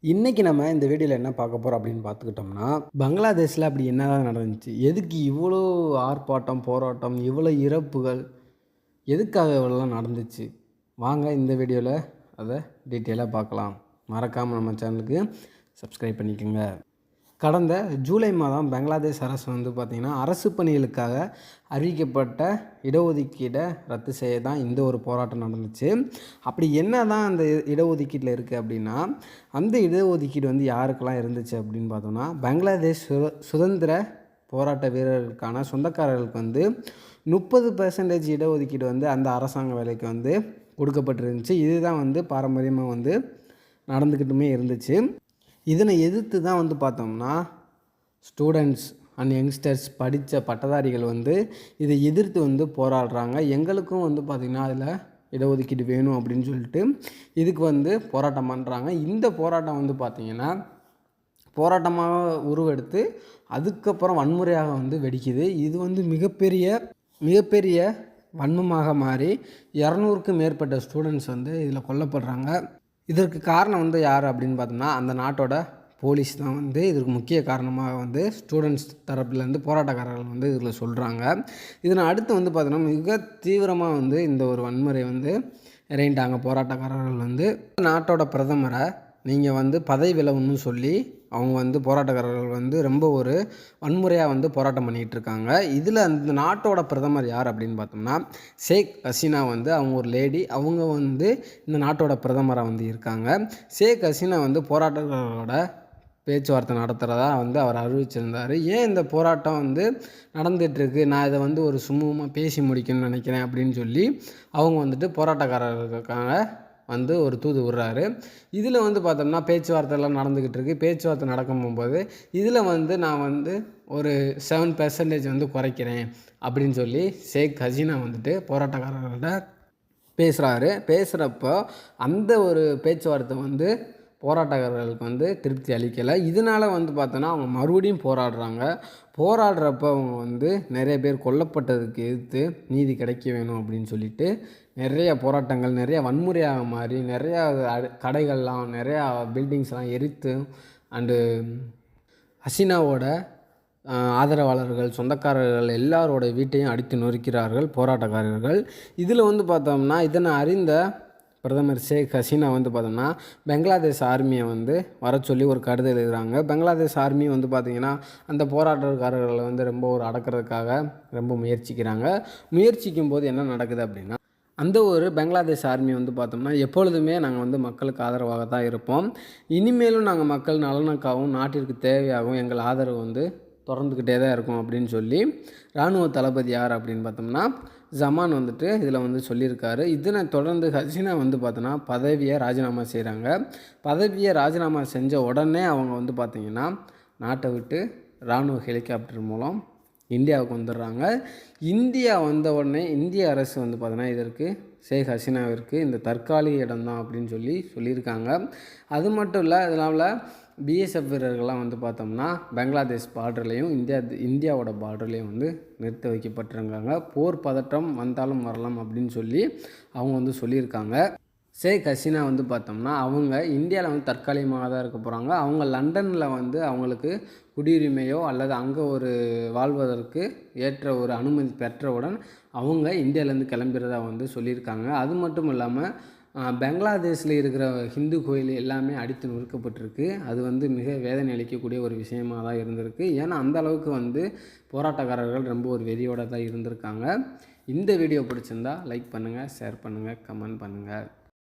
இன்றைக்கி நம்ம இந்த வீடியோவில் என்ன பார்க்க போகிறோம் அப்படின்னு பார்த்துக்கிட்டோம்னா, பங்களாதேஷில் அப்படி என்னதான் நடந்துச்சு, எதுக்கு இவ்வளோ ஆர்ப்பாட்டம், போராட்டம், இவ்வளோ இறப்புகள், எதுக்காக இவ்வளோலாம் நடந்துச்சு, வாங்க இந்த வீடியோவில் அதை டீட்டெயிலாக பார்க்கலாம். மறக்காமல் நம்ம சேனலுக்கு சப்ஸ்கிரைப் பண்ணிக்கோங்க. கடந்த ஜூலை மாதம் பங்களாதேஷ் அரசு வந்து பார்த்திங்கன்னா, அரசு பணிகளுக்காக அறிவிக்கப்பட்ட இடஒதுக்கீடை ரத்து செய்ய தான் இந்த ஒரு போராட்டம் நடந்துச்சு. அப்படி என்ன தான் அந்த இடஒதுக்கீட்டில் இருக்குது அப்படின்னா, அந்த இடஒதுக்கீடு வந்து யாருக்கெல்லாம் இருந்துச்சு அப்படின்னு பார்த்தோம்னா, பங்களாதேஷ் சுதந்திர போராட்ட வீரர்களுக்கான சொந்தக்காரர்களுக்கு வந்து 30% இடஒதுக்கீடு வந்து அந்த அரசாங்க வேலைக்கு வந்து கொடுக்கப்பட்டிருந்துச்சு. இதுதான் வந்து பாரம்பரியமாக வந்து நடந்துக்கிட்டுமே இருந்துச்சு. இதனை எதிர்த்து தான் வந்து பார்த்தோம்னா, ஸ்டூடெண்ட்ஸ் அண்ட் யங்ஸ்டர்ஸ் படித்த பட்டதாரிகள் வந்து இதை எதிர்த்து வந்து போராடுறாங்க. எங்களுக்கும் வந்து பார்த்திங்கன்னா அதில் இடஒதுக்கீடு வேணும் அப்படின்னு சொல்லிட்டு இதுக்கு வந்து போராட்டம் பண்ணுறாங்க. இந்த போராட்டம் வந்து பார்த்திங்கன்னா போராட்டமாக உருவெடுத்து அதுக்கப்புறம் வன்முறையாக வந்து வெடிக்குது. இது வந்து மிகப்பெரிய வன்மமாக மாறி 200க்கும் மேற்பட்ட ஸ்டூடெண்ட்ஸ் வந்து இதில் கொல்லப்படுறாங்க. இதற்கு காரணம் வந்து யார் அப்படின்னு பார்த்தோம்னா, அந்த நாட்டோட போலீஸ் தான் வந்து இதற்கு முக்கிய காரணமாக வந்து ஸ்டூடெண்ட்ஸ் தரப்புலேருந்து போராட்டக்காரர்கள் வந்து இதில் சொல்கிறாங்க. இதனை அடுத்து வந்து பார்த்தோன்னா மிக தீவிரமாக வந்து இந்த ஒரு வன்முறை வந்து இறங்கிட்டாங்க. போராட்டக்காரர்கள் வந்து நாட்டோட பிரதமரை நீங்கள் வந்து பதவி விலகணும்னு சொல்லி அவங்க வந்து போராட்டக்காரர்கள் வந்து ரொம்ப ஒரு வன்முறையாக வந்து போராட்டம் பண்ணிகிட்டு இருக்காங்க. இதில் அந்த நாட்டோட பிரதமர் யார் அப்படின்னு பார்த்தோம்னா, ஷேக் ஹசீனா வந்து அவங்க ஒரு லேடி. அவங்க வந்து இந்த நாட்டோட பிரதமராக வந்து இருக்காங்க. ஷேக் ஹசீனா வந்து போராட்டக்காரர்களோட பேச்சுவார்த்தை நடத்துகிறதா வந்து அவர் அறிவிச்சிருந்தார். ஏன் இந்த போராட்டம் வந்து நடந்துகிட்ருக்கு, நான் இதை வந்து ஒரு சுமூகமாக பேசி முடிக்கணும்னு நினைக்கிறேன் அப்படின்னு சொல்லி அவங்க வந்துட்டு போராட்டக்காரர்களுக்காக வந்து ஒரு தூது விடுறாரு. இதில் வந்து பார்த்தோம்னா பேச்சுவார்த்தைலாம் நடந்துக்கிட்டு இருக்குது. பேச்சுவார்த்தை நடக்கும் போகும்போது இதில் வந்து நான் வந்து ஒரு 7% வந்து குறைக்கிறேன் அப்படின்னு சொல்லி ஷேக் ஹசீனா வந்துட்டு போராட்டக்காரர்கள்ட்ட பேசுகிறப்போ அந்த ஒரு பேச்சுவார்த்தை வந்து போராட்டக்காரர்களுக்கு வந்து திருப்தி அளிக்கலை. இதனால் வந்து பார்த்தோன்னா அவங்க மறுபடியும் போராடுறப்ப அவங்க வந்து நிறைய பேர் கொல்லப்பட்டதுக்கு எதிர்த்து நீதி கிடைக்க வேணும் அப்படின்னு சொல்லிட்டு நிறைய போராட்டங்கள், நிறைய வன்முறையாக மாறி நிறையா கடைகள்லாம், நிறையா பில்டிங்ஸ்லாம் எரித்து அண்டு ஹசீனாவோட ஆதரவாளர்கள், சொந்தக்காரர்கள் எல்லாரோட வீட்டையும் அடித்து நொறுக்கிறார்கள் போராட்டக்காரர்கள். இதில் வந்து பார்த்தோம்னா இதனை அறிந்த பிரதமர் ஷேக் ஹசீனா வந்து பார்த்தோம்னா பங்களாதேஷ் ஆர்மியை வந்து வர சொல்லி ஒரு கடிதம் எழுதுகிறாங்க. பங்களாதேஷ் ஆர்மி வந்து பார்த்திங்கன்னா அந்த போராட்டக்காரர்களை வந்து ரொம்ப ஒரு அடக்கிறதுக்காக ரொம்ப முயற்சிக்கும் போது என்ன நடக்குது அப்படின்னா, அந்த ஒரு பங்களாதேஷ் ஆர்மி வந்து பார்த்தோம்னா எப்பொழுதுமே நாங்கள் வந்து மக்களுக்கு ஆதரவாக தான் இருப்போம், இனிமேலும் நாங்கள் மக்கள் நலனுக்காகவும் நாட்டிற்கு தேவையாகவும் எங்கள் ஆதரவு வந்து தொடர்ந்துக்கிட்டே தான் இருக்கும் அப்படின்னு சொல்லி இராணுவ தளபதி யார் அப்படின்னு பார்த்தோம்னா ஜமான் வந்துட்டு இதில் வந்து சொல்லியிருக்காரு. இதனை தொடர்ந்து ஹசீனா வந்து பார்த்தோன்னா பதவியை ராஜினாமா செய்கிறாங்க. பதவியை ராஜினாமா செஞ்ச உடனே அவங்க வந்து பார்த்திங்கன்னா நாட்டை விட்டு இராணுவ ஹெலிகாப்டர் மூலம் இந்தியாவுக்கு வந்துடுறாங்க. இந்தியா வந்த உடனே இந்திய அரசு வந்து பார்த்தோன்னா இதற்கு ஷேக் ஹசீனாவிற்கு இந்த தற்காலிக இடம்தான் அப்படின்னு சொல்லியிருக்காங்க. அது மட்டும் இல்லை, இதனால் பிஎஸ்எஃப் வீரர்கள்லாம் வந்து பார்த்தோம்னா பங்களாதேஷ் பார்டர்லேயும் இந்தியாவோட பார்டர்லேயும் வந்து நிறுத்த வைக்கப்பட்டிருக்காங்க. போர் பதட்டம் வந்தாலும் வரலாம் அப்படின்னு சொல்லி அவங்க வந்து சொல்லியிருக்காங்க. ஷேக் ஹசீனா வந்து பார்த்தோம்னா அவங்க இந்தியாவில் வந்து தற்காலிகமாக தான் இருக்க போகிறாங்க. அவங்க லண்டனில் வந்து அவங்களுக்கு குடியுரிமையோ அல்லது அங்கே ஒரு வாழ்வதற்கு ஏற்ற ஒரு அனுமதி பெற்றவுடன் அவங்க இந்தியாவிலேருந்து கிளம்புறதா வந்து சொல்லியிருக்காங்க. அது மட்டும் இல்லாமல் பங்களாதேஷில் இருக்கிற ஹிந்து கோயில் எல்லாமே அடித்து நொறுக்கப்பட்டிருக்கு. அது வந்து மிக வேதனை அளிக்கக்கூடிய ஒரு விஷயமாக தான் இருந்திருக்கு. ஏன்னா அந்த அளவுக்கு வந்து போராட்டக்காரர்கள் ரொம்ப ஒரு வெறியோடு தான் இருந்திருக்காங்க. இந்த வீடியோ பிடிச்சிருந்தா லைக் பண்ணுங்கள், ஷேர் பண்ணுங்கள், கமெண்ட் பண்ணுங்கள்.